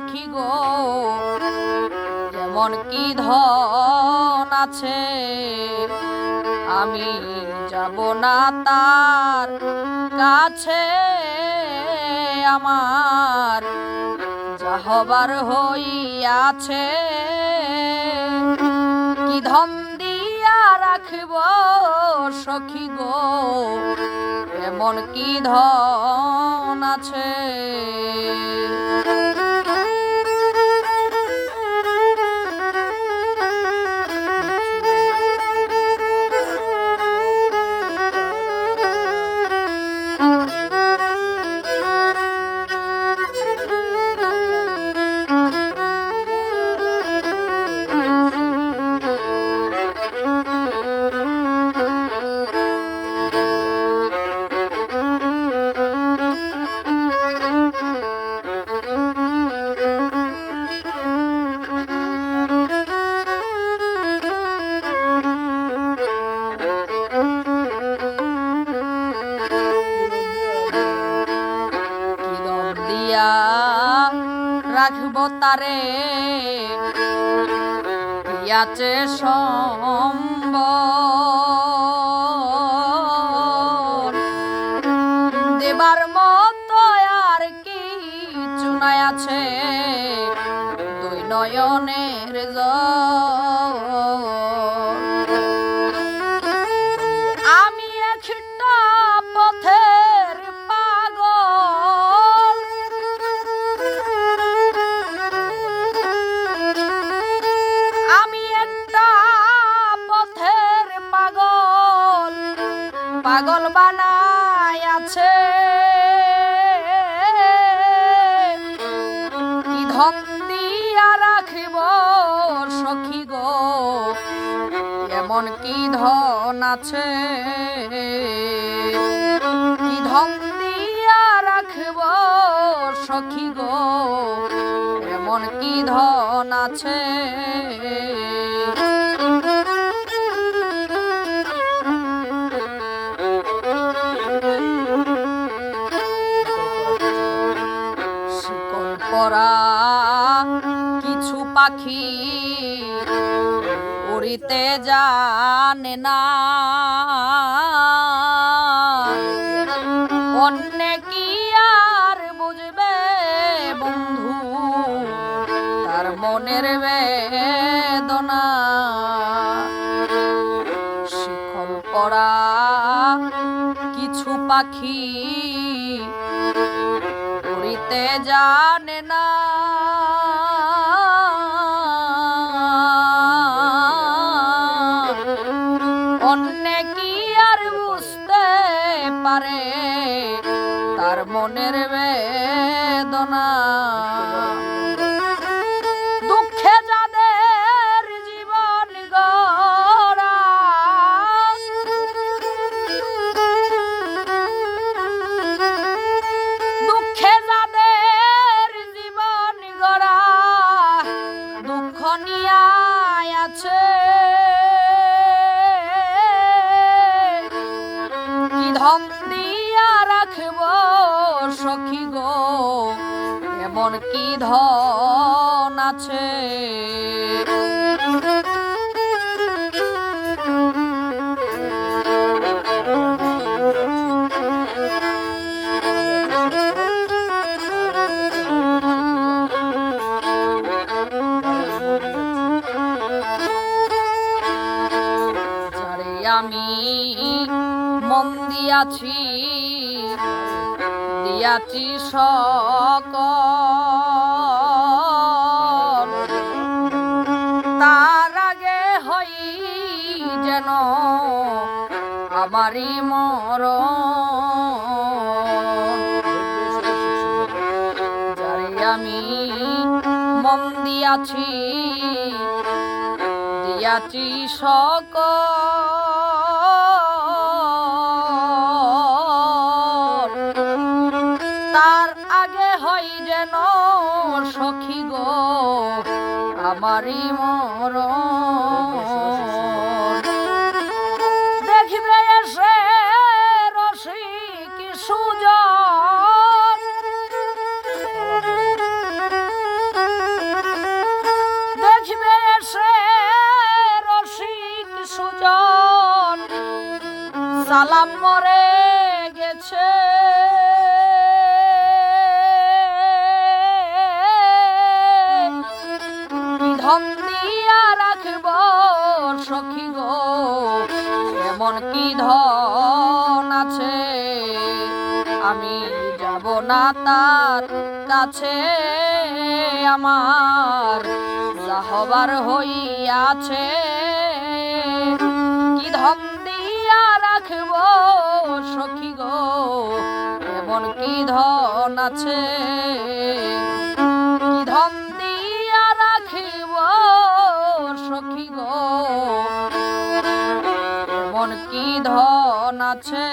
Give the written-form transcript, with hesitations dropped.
সখী গো এমন কি ধন আছে আমি যাব না তার কাছে আমার যা হবার হইয়াছে কি ধন দিয়া রাখব সখী গো এমন কি ধন আছে রাখব তারে আছে সম্বল দেবার মতো আর কি চুনাই আছে দুই নয়নের আমি একটা পথের পাগল আমি একটা পথের পাগল পাগল বানায় আছে কি ধন দিয়া রাখিব সখী গো এমন কি ধন আছে কি ধন দিয়া রাখিব সখী গো এমন কি ধন আছে শিকল পরা কিছু পাখি উড়িতে জানে না অন্যে কি আর বুঝবে বন্ধু তার মনের বেদনা শিকল পরা কিছু পাখি উড়িতে জানে না অন্যে কি আর বুঝতে পারে তার মনের বেদনা দুঃখে যাদের জীবন গড়া দুঃখে যাদের জীবন গড়া দুঃখ নিয়ে আছে কি ধন দিয়া রাখব সখী গো এমন কি ধন আছে যারে আমি মন দিয়াছি দিয়াছি সকল তার আগে হই যেন আমারই মরণ যারে আমি মন দিয়াছি দিয়াছি সকল তার আগে হই যেন সখী গো আমারই মরণ দেখবে এসে রসিক সুজন মরে গেছে ধন দিয়া রাখব সখী গো এমন কি ধন আছে আমি যাব না তার কাছে আমার যা হবার হইয়াছে কি ধন দিয়া রাখব সখী গো এমন কি ধন আছে কি ধন দিয়া রাখিব সখী গো এমন কি ধন আছে